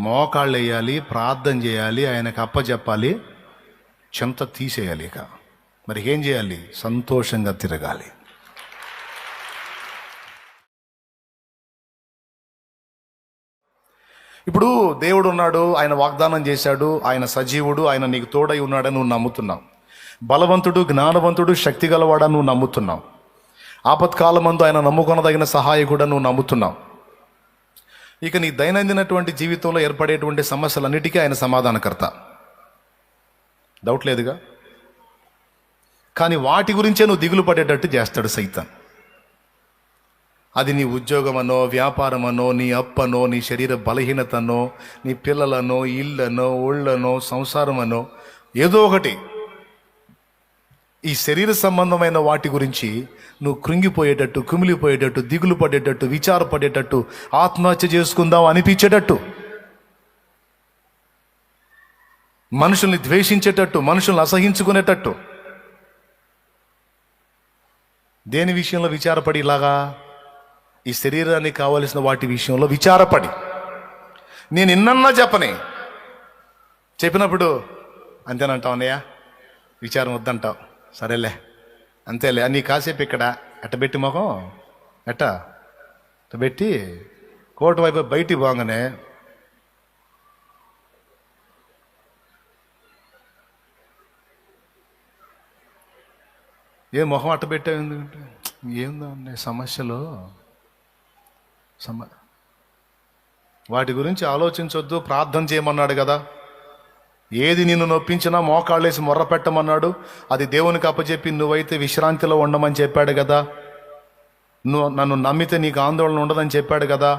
మోకాళ్ళు వేయాలి, ప్రార్థన చేయాలి, ఆయనకు అప్పచెప్పాలి, చింత తీసేయాలి. ఇక మరి ఏం చేయాలి? సంతోషంగా తిరగాలి. ఇప్పుడు దేవుడు ఉన్నాడు, ఆయన వాగ్దానం చేశాడు, ఆయన సజీవుడు, ఆయన నీకు తోడై ఉన్నాడని నువ్వు నమ్ముతున్నావు. బలవంతుడు, జ్ఞానవంతుడు, శక్తి గలవాడని నువ్వు నమ్ముతున్నావు. ఆపత్కాలమందు ఆయన నమ్ముకొనదగిన సహాయకుడు నువ్వు నమ్ముతున్నావు. ఇక నీ దైనందినటువంటి జీవితంలో ఏర్పడేటువంటి సమస్యలన్నిటికీ ఆయన సమాధానకర్త, డౌట్ లేదుగా. కానీ వాటి గురించే నువ్వు దిగులు పడేటట్టు చేస్తాడు సైతాన్. అది నీ ఉద్యోగమనో, వ్యాపారమనో, నీ అప్పనో, నీ శరీర బలహీనతనో, నీ పిల్లలనో, ఇళ్ళనో, ఒళ్ళనో, సంసారమనో, ఏదో ఒకటి ఈ శరీర సంబంధమైన వాటి గురించి నువ్వు కృంగిపోయేటట్టు, కుమిలిపోయేటట్టు, దిగులు పడేటట్టు, విచారపడేటట్టు, ఆత్మహత్య చేసుకుందాం అనిపించేటట్టు, మనుషుల్ని ద్వేషించేటట్టు, మనుషుల్ని అసహించుకునేటట్టు, దేని విషయంలో విచారపడి ఇలాగా? ఈ శరీరానికి కావలసిన వాటి విషయంలో విచారపడి. నేను ఎన్నన్నా చెప్పినప్పుడు అంతేనంటావు అన్నయ్య, విచారం వద్దంటావు, సరేలే అంతేలే అని కాసేపు ఇక్కడ ఎట్టబెట్టి మొహం ఎట్టబెట్టి కోట వైపు బయటికి పోగానే ఏ మొహం అట్టబెట్టావు ఎందుకంటే ఏందో అన్నయ్య సమస్యలు వాటి గురించి ఆలోచించొద్దు, ప్రార్థన చేయమన్నాడు కదా. ఏది నిన్ను నొప్పించినా మోకాళ్ళేసి మొర్ర పెట్టమన్నాడు. అది దేవునికి అప్పచెప్పి నువ్వైతే విశ్రాంతిలో ఉండమని చెప్పాడు కదా. నువ్వు నన్ను నమ్మితే నీకు ఆందోళన ఉండదని చెప్పాడు కదా.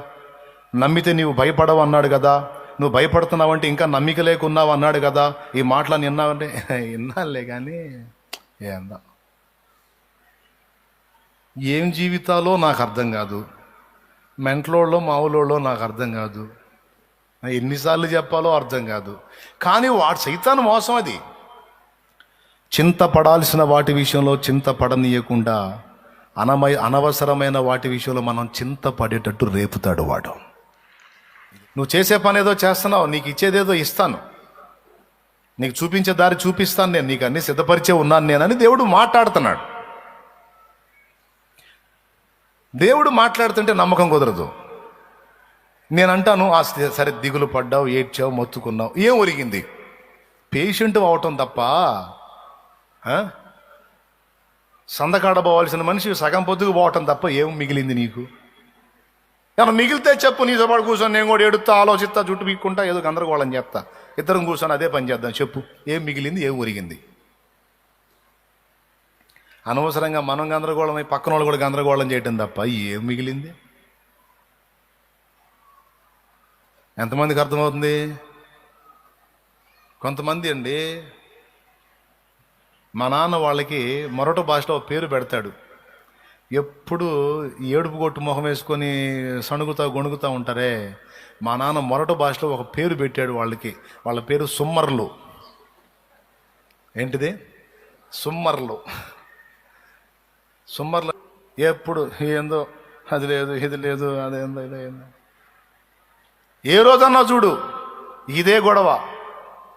నమ్మితే నీవు భయపడవు అన్నాడు కదా. నువ్వు భయపడుతున్నావంటే ఇంకా నమ్మిక లేకున్నావు అన్నాడు కదా. ఈ మాటలను విన్నావంటే విన్నాలే, కానీ ఏందా ఏం జీవితాలో నాకు అర్థం కాదు, మెంట్లోళ్ళో మావులోళ్ళో నాకు అర్థం కాదు, ఎన్నిసార్లు చెప్పాలో అర్థం కాదు. కానీ వాడు సైతాను మోసం. అది చింతపడాల్సిన వాటి విషయంలో చింతపడనీయకుండా అనవసరమైన వాటి విషయంలో మనం చింతపడేటట్టు రేపుతాడు వాడు. నువ్వు చేసే పని ఏదో చేస్తున్నావు, నీకు ఇచ్చేదేదో ఇస్తాను, నీకు చూపించే దారి చూపిస్తాను, నేను నీకు అన్ని సిద్ధపరిచే ఉన్నాను నేనని దేవుడు మాట్లాడుతున్నాడు. దేవుడు మాట్లాడుతుంటే నమ్మకం కుదరదు. నేను అంటాను, సరే దిగులు పడ్డావు, ఏడ్చావు, మొత్తుకున్నావు, ఏం ఒరిగింది? పేషెంట్ అవటం తప్ప సందకాడబోవాల్సిన మనిషి సగం పొద్దుకు పోవటం తప్ప ఏం మిగిలింది నీకు? ఏమన్నా మిగిలితే చెప్పు, నీ సపాటు కూర్చొని నేను కూడా ఎడుతా, ఆలోచిస్తా, జుట్టు పీక్కుంటా, ఏదో గందరగోళం చేస్తా, ఇద్దరం కూర్చొని అదే పని చేద్దాం. చెప్పు, ఏం మిగిలింది, ఏం ఒరిగింది? అనవసరంగా మనం గందరగోళమై పక్కన వాళ్ళు కూడా గందరగోళం చేయటం తప్ప ఏం మిగిలింది? ఎంతమందికి అర్థమవుతుంది? కొంతమంది అండి, మా నాన్న వాళ్ళకి మరొక భాషలో పేరు పెడతాడు. ఎప్పుడు ఏడుపు కొట్టు మొహం వేసుకొని సణుగుతా గొణుగుతూ ఉంటారే. మా నాన్న మరొక భాషలో ఒక పేరు పెట్టాడు వాళ్ళకి. వాళ్ళ పేరు సుమ్మర్లు. ఏంటిది? సుమ్మర్లు. సుమ్మర్లు ఎప్పుడు ఏందో, అది లేదు, ఇది లేదు, అదేందో, ఇదేందో. ఏ రోజన్నా చూడు ఇదే గొడవ.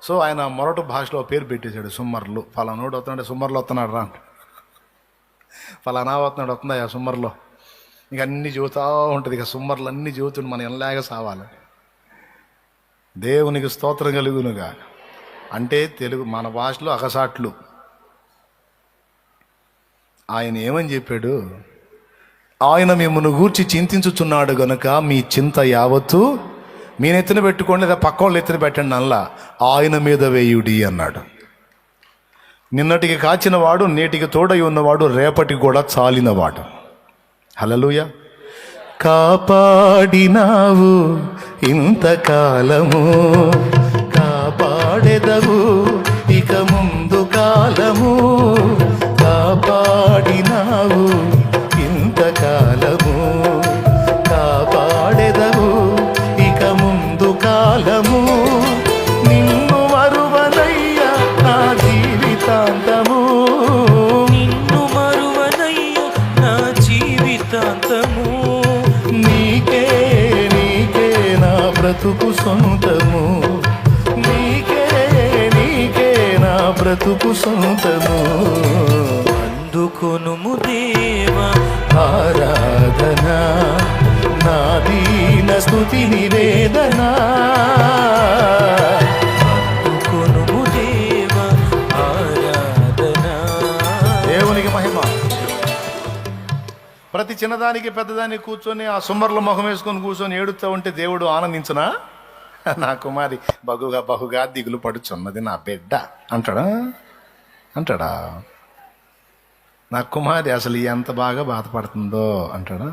సో ఆయన మరొక భాషలో పేరు పెట్టేశాడు, సుమ్మర్లు. ఫలానోడు వస్తున్నాడు, సుమ్మర్లు వస్తున్నాడు రా, ఫలానా వస్తున్నాడు, ఆ సుమ్మర్లో. ఇక అన్ని చూస్తూ ఉంటుంది. ఇక సుమ్మర్లు అన్ని చూస్తుంటే మనం ఎలాగా సావాలి. దేవునికి స్తోత్రం కలుగునుగా. అంటే తెలుగు మన భాషలో అగసాట్లు. ఆయన ఏమని చెప్పాడు? ఆయన మిమ్మల్ని గూర్చి చింతించుచున్నాడు గనుక మీ చింత యావత్తు మీ నెత్తిన పెట్టుకోండి, లేదా పక్క వాళ్ళు ఎత్తిన పెట్టండి, అల్లా ఆయన మీద వేయుడి అన్నాడు. నిన్నటికి కాచిన వాడు, నేటికి తోడై ఉన్నవాడు, రేపటికి కూడా చాలినవాడు. హల్లెలూయా. కాపాడినావు ఇంతకాలము, కాపాడెదవు ఇక ముందు కాలము. కాపాడినావు ఇంతకాలము, కాపాడెదవు ఇక ముందు కాలము. నిన్ను మరువనయ్యా నా జీవితాంతము, నిన్ను మరువనయ్యా నా జీవితాంతము. నీకే నా బ్రతుకు సొంతము, నీకే నీకే నా బ్రతుకు సొంతము. అందుకొనుము దేవా ఆరాధన, నా దీన స్తుతి నివేదన. అందుకొనుము దేవా ఆరాధన. దేవునికి మహిమ. ప్రతి చిన్నదానికి పెద్దదానికి కూర్చొని ఆ సుమ్మర్ల మొహం వేసుకొని కూర్చొని ఏడుతూ ఉంటే దేవుడు ఆనందించనా? నా కుమారి బహుగా దిగులు పడుచున్నది నా బిడ్డ అంటాడా? నా కుమారి అసలు ఎంత బాగా బాధపడుతుందో అంటాడా?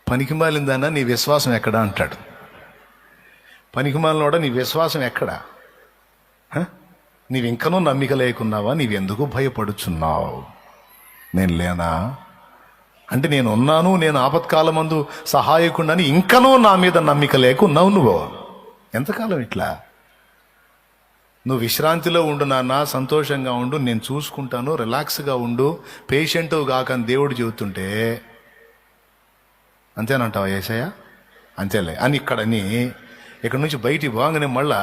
పనికిమాలిందన్నా నీ విశ్వాసం ఎక్కడా అంటాడు. పనికిమాలినోడా నీ విశ్వాసం ఎక్కడా? నీవింకనూ నమ్మిక లేకున్నావా? నీవెందుకు భయపడుచున్నావు? నేను లేనా అంటే నేను ఉన్నాను, నేను ఆపత్కాలమందు సహాయకుండాని ఇంకనూ నా మీద నమ్మిక లేకున్నావు. నువ్వు ఎంతకాలం ఇట్లా? నువ్వు విశ్రాంతిలో ఉండు నాన్న, సంతోషంగా ఉండు, నేను చూసుకుంటాను, రిలాక్స్గా ఉండు, పేషెంట్ కాకని దేవుడు చెబుతుంటే అంతేనంటావా యేసయ్య? అంతేలే అని ఇక్కడ నుంచి బయటికి పోగానే మళ్ళా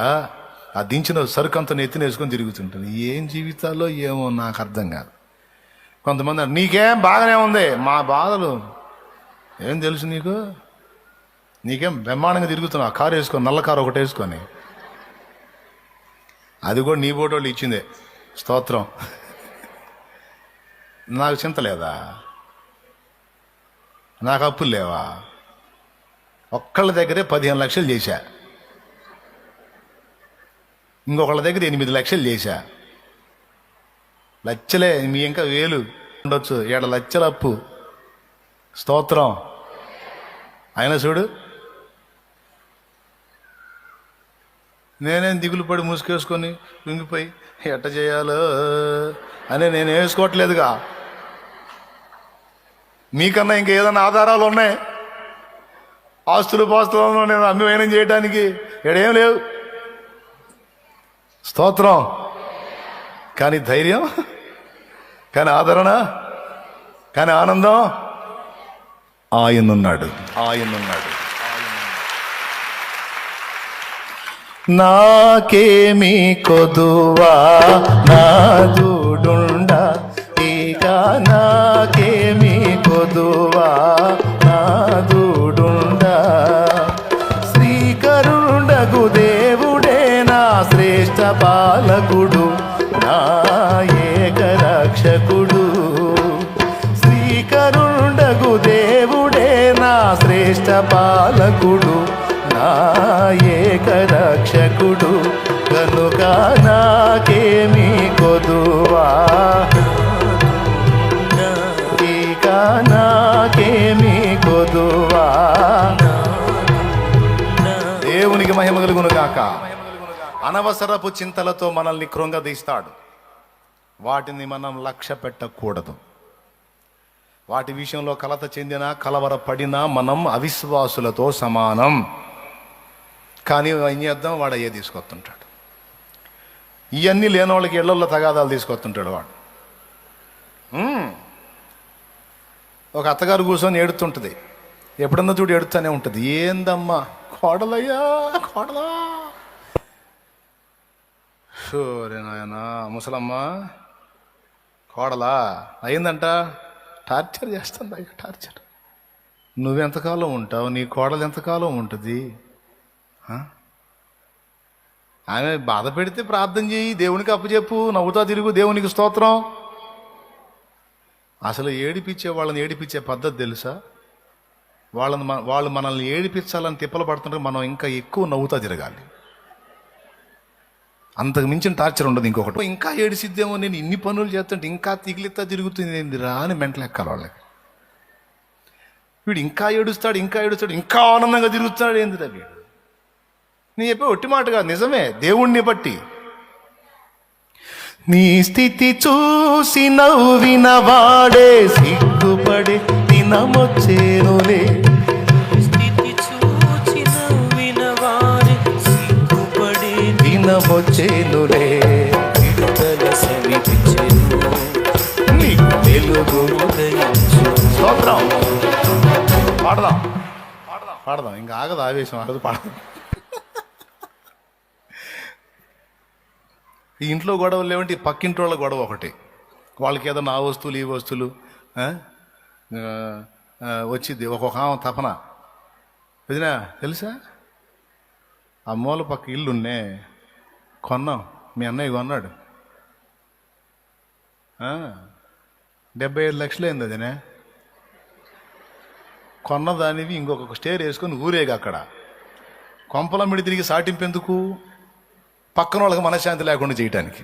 ఆ దించిన సరుకంతా నెత్తినేసుకొని తిరుగుతుంటాను. ఏం జీవితాల్లో ఏమో నాకు అర్థం కాదు. కొంతమంది నీకేం బాగానే ఉంది, మా బాధలు ఏం తెలుసు నీకు? నీకేం బ్రహ్మాండంగా తిరుగుతున్నావు కారు వేసుకొని, నల్ల కారు ఒకటి వేసుకొని. అది కూడా నీ బోటోళ్ళు ఇచ్చిందే, స్తోత్రం. నాకు చింత లేదా? నాకు అప్పులు లేవా? ఒక్కళ్ళ దగ్గరే 15 లక్షలు చేశా, ఇంకొకళ్ళ దగ్గర 8 లక్షలు చేశా. లక్షలే, మీ ఇంకా వేలు ఉండొచ్చు, 7 లక్షల అప్పు, స్తోత్రం. అయినా చూడు, నేనేం దిగులు పడి ముసుకేసుకొని కుంగిపోయి ఎట్ట చేయాలో అని నేను వేసుకోవట్లేదుగా. మీకన్నా ఇంకేదైనా ఆధారాలు ఉన్నాయి? ఆస్తులు పాస్తులను నేను అమ్మివైనం చేయడానికి ఎడేం లేవు, స్తోత్రం. కానీ ధైర్యం, కానీ ఆదరణ, కానీ ఆనందం ఆయనున్నాడు. నాకేమి కొదువా నాదుడుండా, ఇక నాకేమి కొదువా నాదుడుండా. శ్రీకరుండగు దేవుడే నా శ్రేష్ఠ పాలకుడు, నా ఏక రక్షకుడు. శ్రీకరుండగు దేవుడే నా శ్రేష్ఠ పాలకుడు, నా ఏక రక్షకుడు. కనుక నాకేమి కొదువా, ఇక నాకేమి కొదువా. దేవునికి మహిమ కలుగును గాక. అనవసరపు చింతలతో మనల్ని కృంగదీస్తాడు. వాటిని మనం లక్ష్య పెట్టకూడదు. వాటి విషయంలో కలత చెందినా కలవరపడినా మనం అవిశ్వాసులతో సమానం. కానీ ఏం చేద్దాం, వాడు అయ్యే తీసుకొస్తుంటాడు. ఇవన్నీ లేని వాళ్ళకి ఇళ్లలో తగాదాలు తీసుకొస్తుంటాడు వాడు. ఒక అత్తగారు కూర్చొని ఏడుతుంటుంది, ఎప్పుడన్నా చూడు ఏడుతూనే ఉంటుంది. ఏందమ్మా కోడలయ్యా, కోడలా, షోరే నాయన ముసలమ్మ కోడలా అయిందంట, టార్చర్ చేస్తుంది. అయ్యో టార్చర్. నువ్వెంతకాలం ఉంటావు, నీ కోడలు ఎంతకాలం ఉంటుంది? ఆమె బాధ పెడితే ప్రార్థన చేయి, దేవునికి అప్పచెప్పు, నవ్వుతా తిరుగు, దేవునికి స్తోత్రం. అసలు ఏడిపించే వాళ్ళని ఏడిపించే పద్ధతి తెలుసా? వాళ్ళు మనల్ని ఏడిపించాలని తిప్పలు పడుతుంటే మనం ఇంకా ఎక్కువ నవ్వుతా తిరగాలి. అంతకు మించిన టార్చర్ ఉండదు ఇంకొకటి. ఇంకా ఏడిసిద్దేమో, నేను ఇన్ని పనులు చేస్తుంటే ఇంకా తిగిలిస్తా తిరుగుతుంది ఏందిరా అని మెంటలు ఎక్కాలి వాళ్ళకి. వీడు ఇంకా ఏడుస్తాడు, ఇంకా ఆనందంగా తిరుగుతాడు ఏందిరా వీడు. నీ చెప్పే ఒట్టి మాటగా నిజమే, దేవుణ్ణి బట్టి. నీ స్థితి చూసి నవ్విన వాడే సిగ్గుపడి దినమొచ్చేనులే. స్థితి చూచి నవ్విన వారే సిగ్గుపడి దినమొచ్చేనులే. విడుదల సమీపించెను, నీకు వెలుగు ఉదయించు. స్తోత్రం. పాడదాం ఇంకా ఆగదు, ఆవేశం ఆగదు, పాడదాం. ఈ ఇంట్లో గొడవలు లేవంటే ఈ పక్కింటి వాళ్ళ గొడవ ఒకటి. వాళ్ళకి ఏదైనా ఆ వస్తువులు ఈ వస్తువులు ఆ? వచ్చింది ఒక్కొక్క ఆమె తపన. వదినా తెలుసా, ఆ మూల పక్క ఇల్లున్నే కొన్నాం, మీ అన్నయ్య కొన్నాడు, 75 లక్షలు అయింది. అదినే కొన్నదానివి ఇంకొక స్టేర్ వేసుకొని ఊరేగా అక్కడ కొంపలమ్మిడి తిరిగి సాటింపెందుకు? పక్కన వాళ్ళకి మనశ్శాంతి లేకుండా చేయటానికి.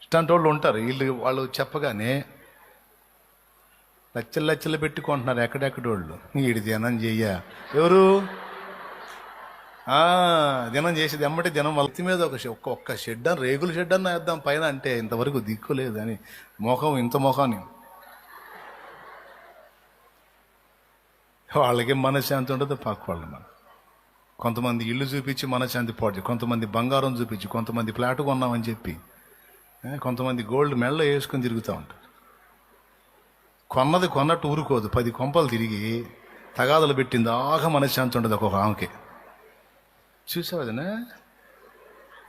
ఇట్లాంటి వాళ్ళు ఉంటారు. వాళ్ళు చెప్పగానే లచ్చలు లచ్చలు పెట్టుకుంటున్నారు ఎక్కడెక్కడ వాళ్ళు. వీడి దినం చెయ్య ఎవరు దినం చేసేది ఎమ్మటి దినం వలతి మీద ఒక్క షెడ్ అని, రేగుల షెడ్ అన్న వేద్దాం పైన అంటే ఇంతవరకు దిక్కులేదు అని ముఖం ఇంత ముఖాన్ని. వాళ్ళకి మనశ్శాంతి ఉండదు, పక్క వాళ్ళు. మన కొంతమంది ఇల్లు చూపించి మనశ్శాంతి పాడు, కొంతమంది బంగారం చూపించి, కొంతమంది ఫ్లాట్ కొన్నామని చెప్పి, కొంతమంది గోల్డ్ మెడలో వేసుకొని తిరుగుతూ ఉంటారు. కొన్నది కొన్నట్టు ఊరుకోదు, 10 కొంపలు తిరిగి తగాదలు పెట్టింది ఆగా మనశ్శాంతి ఉండదు ఒక్కొక్క ఆమెకి. చూసావదనా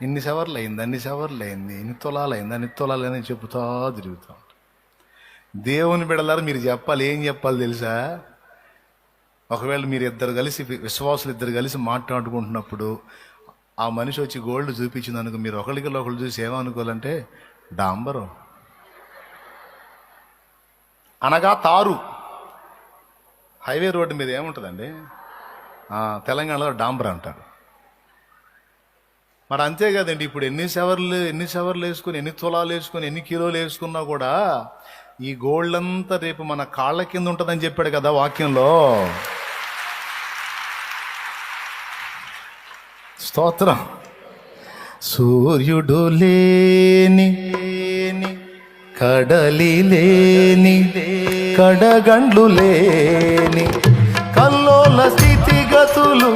ఇన్ని సవర్లు అయింది, అన్ని సవర్లు అయింది, ఇన్ని తులాలు అయింది, అన్ని తులాలు అయిందని చెబుతా తిరుగుతూ ఉంటారు. దేవుని బిడ్డలారా మీరు చెప్పాలి, ఏం చెప్పాలి తెలుసా? ఒకవేళ మీరు ఇద్దరు కలిసి, విశ్వాసులు ఇద్దరు కలిసి మాట్లాడుకుంటున్నప్పుడు ఆ మనిషి వచ్చి గోల్డ్ చూపించింది అనుకో, మీరు ఒకరికి ఒకళ్ళు చూసి ఏమనుకోవాలంటే డాంబరం అనగా తారు. హైవే రోడ్డు మీద ఏముంటుందండి? తెలంగాణలో డాంబర్ అంటారు. మరి అంతే కదండి. ఇప్పుడు ఎన్ని సవర్లు వేసుకొని, ఎన్ని తులాలు వేసుకొని, ఎన్ని కిలోలు వేసుకున్నా కూడా ఈ గోల్డ్ అంతా రేపు మన కాళ్ళ కింద ఉంటుందని చెప్పాడు కదా వాక్యంలో. స్తోత్రం. సూర్యుడు లేని, కడలి లేని, కడగండ్లు లేని, కల్లోల స్థితిగతులు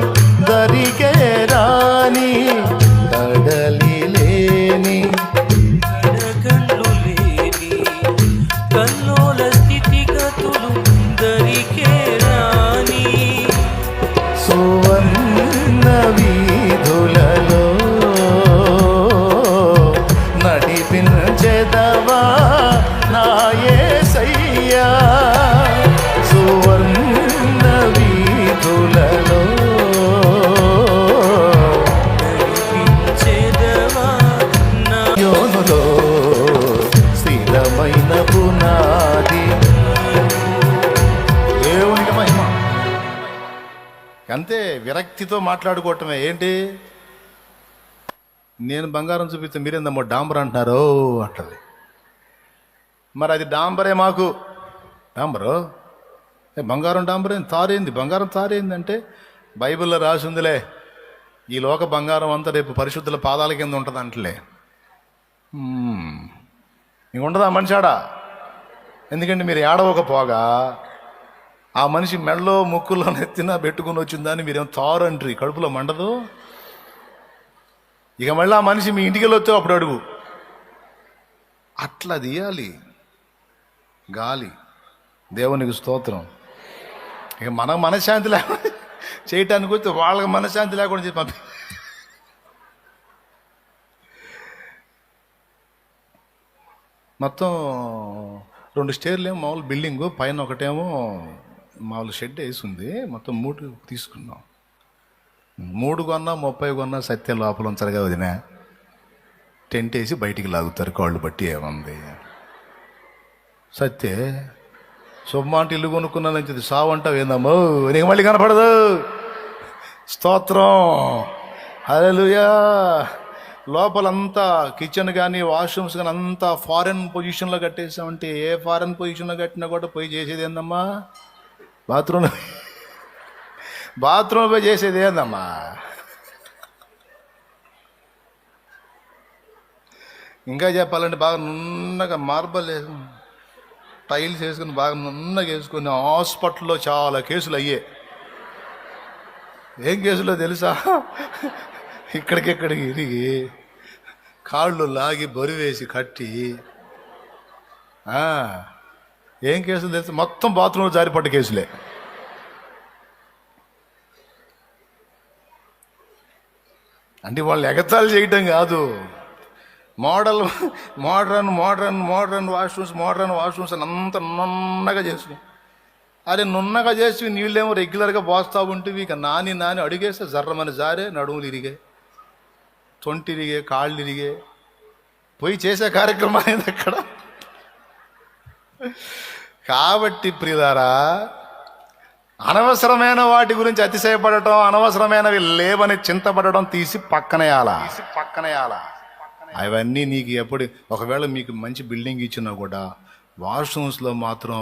దరికే రాని, కడలి లేని, కడగండ్లు లేని, కల్లోల స్థితిగతులు దరికే రాని, సువర్ణ వీధులలో నడిపించెదవా నా యేసయ్యా, సువర్ణ వీధులలో నడిపించెదవా నా యోనులో స్థిరమైన పునాది. దేవునికి మహిమ. అంతే, విరక్తితో మాట్లాడుకోవటమే. ఏంటి, నేను బంగారం చూపిస్తే మీరేందమ్మో డాంబర్ అంటున్నారు అంటది. మరి అది డాంబరే మాకు. డాంబరు బంగారం డాంబరేంది, తారేంది, బంగారం తారేంది అంటే బైబిల్లో రాసి ఉందిలే, ఈ లోక బంగారం అంతా రేపు పరిశుద్ధుల పాదాల కింద ఉంటుంది అంటలే. ఇంక ఉండదా మనిషాడా? ఎందుకంటే మీరు ఏడవకపోగా ఆ మనిషి మెడలో ముక్కుల్లో నెత్తిన పెట్టుకుని వచ్చిందని మీరేం తారు అంటారు, కడుపులో మండదు. ఇక మళ్ళీ ఆ మనిషి మీ ఇంటికి వెళ్ళొచ్చో అప్పుడు అడుగు. అట్లా తీయాలి గాలి. దేవునికి స్తోత్రం. ఇక మన మనశ్శాంతి లేకుండా చేయటానికి వస్తే వాళ్ళకి మనశ్శాంతి లేకుండా చెప్పి పంపి. మొత్తం 2 స్టేర్లు ఏమో మామూలు బిల్డింగు, పైన ఒకటేమో మామూలు షెడ్ వేసి ఉంది. మొత్తం 3 తీసుకున్నాం. 3 కొన్నా 30 కొన్నా సత్యం లోపల ఉంచరుగా వదిన. టెంట్ వేసి బయటికి లాగుతారు, కాళ్ళు బట్టి ఏముంది. సత్తే శుభమాంటి ఇల్లు కొనుక్కున్నానని చెప్పి సావంటావు ఏందమ్మో, నీకు మళ్ళీ కనపడదు. స్తోత్రం, హల్లెలూయా. లోపలంతా కిచెన్ కానీ వాష్రూమ్స్ కానీ అంతా ఫారెన్ పొజిషన్లో కట్టేసామంటే, ఏ ఫారెన్ పొజిషన్లో కట్టినా కూడా పోయి చేసేది ఏందమ్మా? బాత్రూంలో పోయి చేసేది ఏందమ్మా? ఇంకా చెప్పాలంటే బాగా నున్నగా మార్బల్ టైల్స్ వేసుకుని బాగా నున్నగా వేసుకుని హాస్పిటల్లో చాలా కేసులు అయ్యే. ఏం కేసులో తెలుసా? ఇక్కడికిక్కడికి ఇరిగి కాళ్ళు లాగి బరువేసి కట్టి, ఏం కేసులు తెలుసు? మొత్తం బాత్రూంలో జారిపడ్డ కేసులే. అంటే వాళ్ళు ఎగతాళి చేయటం కాదు, మోడ్రన్ వాష్రూమ్స్ అని అంత నున్నగా చేసుకుని, అదే నున్నగా చేసి నీళ్ళేమో రెగ్యులర్గా పోస్తూ ఉంటేవి, ఇక నాని అడిగేస్తే జర్రమని జారే, నడుములు ఇరిగే, తొంటి ఇరిగే, కాళ్ళు ఇరిగే, పోయి చేసే కార్యక్రమం అనేది అక్కడ. కాబట్టి ప్రియులారా, అనవసరమైన వాటి గురించి అతిశయపడటం, అనవసరమైనవి లేవని చింతపడటం తీసి పక్కనేయాలా. అవన్నీ నీకు ఎప్పుడు, ఒకవేళ మీకు మంచి బిల్డింగ్ ఇచ్చినా కూడా వాష్రూమ్స్లో మాత్రం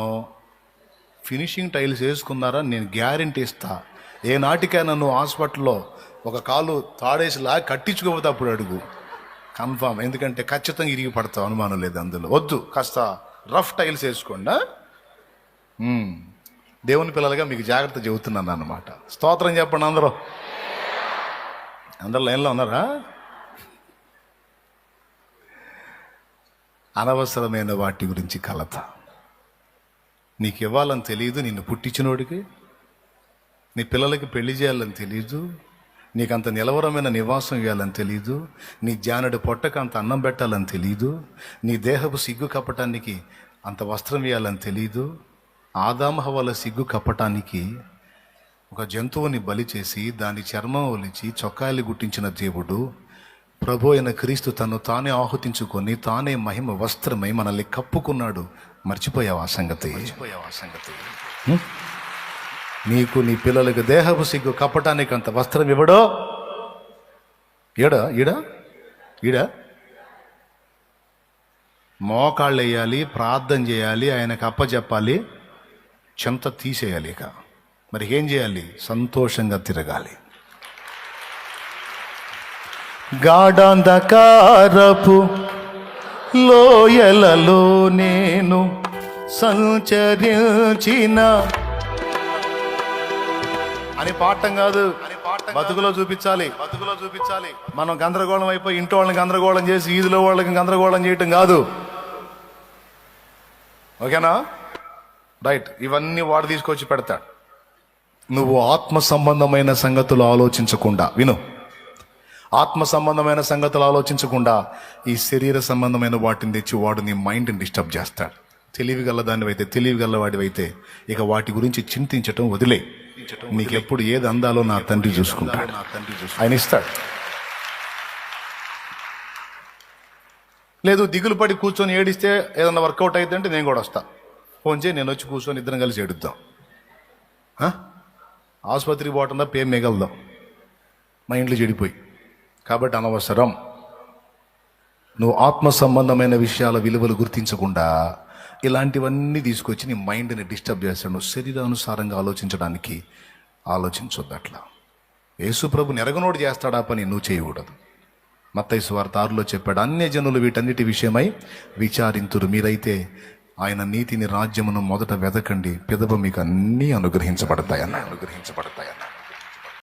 ఫినిషింగ్ టైల్స్ వేసుకున్నారా నేను గ్యారెంటీ ఇస్తా. ఏ నాటికైనా నువ్వు హాస్పిటల్లో ఒక కాలు తాడేసిలా కట్టించుకోకపోతే అప్పుడు అడుగు, కన్ఫామ్. ఎందుకంటే ఖచ్చితంగా ఇరిగి పడతావు, అనుమానం లేదు అందులో. వద్దు, కాస్త రఫ్ టైల్స్ వేసుకోండి. దేవుని పిల్లలుగా మీకు జాగ్రత్త చెబుతున్నాను అన్నమాట. స్తోత్రం చెప్పండి అందరూ లైన్లో ఉన్నారా? అనవసరమైన వాటి గురించి కలత. నీకు ఇవ్వాలని తెలియదు, నిన్ను పుట్టించినోడికి. నీ పిల్లలకి పెళ్లి చేయాలని తెలియదు, నీకంత నిలవరమైన నివాసం ఇవ్వాలని తెలీదు, నీ జానడి పొట్టకు అంత అన్నం పెట్టాలని తెలీదు, నీ దేహపు సిగ్గు కప్పటానికి అంత వస్త్రం ఇవ్వాలని తెలీదు. ఆదాము హవ్వల సిగ్గు కప్పటానికి ఒక జంతువుని బలి చేసి దాని చర్మం ఒలిచి చొక్కాయలు గుట్టించిన దేవుడు ప్రభు అయిన క్రీస్తు తను తానే ఆహుతించుకొని తానే మహిమ వస్త్రమై మనల్ని కప్పుకున్నాడు. మర్చిపోయావు ఆ సంగతి? నీకు నీ పిల్లలకు దేహపు సిగ్గు కప్పటానికి అంత వస్త్రం ఇవ్వడో? ఈడ మోకాళ్ళు వేయాలి, ప్రార్థన చేయాలి, ఆయనకు అప్పచెప్పాలి, చెంత తీసేయాలి. ఇక మరి ఏం చేయాలి? సంతోషంగా తిరగాలి. గాఢాంధకారపు లోయలలో నేను సంచరించిన అని పాఠం కాదు, బతుకులో చూపించాలి. మనం గందరగోళం అయిపోయి ఇంట్లో వాళ్ళని గందరగోళం చేసి ఈదులో వాళ్ళకి గందరగోళం చేయటం కాదు. ఓకేనా? రైట్. ఇవన్నీ వాడు తీసుకొచ్చి పెడతాడు. నువ్వు ఆత్మ సంబంధమైన సంగతులు ఆలోచించకుండా విను. ఆత్మ సంబంధమైన సంగతులు ఆలోచించకుండా ఈ శరీర సంబంధమైన వాటిని తెచ్చి వాడు నీ మైండ్ని డిస్టర్బ్ చేస్తాడు. తెలివిగలవాడివైతే ఇక వాటి గురించి చింతించటం వదిలే. నీకెప్పుడు ఏది అందాలో నా తండ్రి చూసుకుంటాడు, ఆయన ఇస్తాడు. లేదు దిగులు పడి కూర్చొని ఏడిస్తే ఏదన్నా వర్కౌట్ అయితే అంటే నేను కూడా వస్తా. ఫోన్ చేయి, నేను వచ్చి కూర్చొని ఇద్దరం కలిసి ఏడుద్దాం. ఆసుపత్రికి పోవటందా పేరు మిగలదాం, మా ఇంట్లో చెడిపోయి. కాబట్టి అనవసరం. నువ్వు ఆత్మ సంబంధమైన విషయాల విలువలు గుర్తించకుండా ఇలాంటివన్నీ తీసుకొచ్చి నీ మైండ్ని డిస్టర్బ్ చేస్తాడు. నువ్వు శరీరానుసారంగా ఆలోచించడానికి ఆలోచించొద్దు. అట్లా యేసుప్రభు నెరగనోడు చేస్తాడా పని నువ్వు చేయకూడదు. మత్తయి సువార్త 6లో చెప్పాడు, అన్యజనులు వీటన్నిటి విషయమై విచారింతురు, మీరైతే ఆయన నీతిని రాజ్యమును మొదట వెదకండి, పిదప మీకు అన్నీ అనుగ్రహించబడతాయన్న.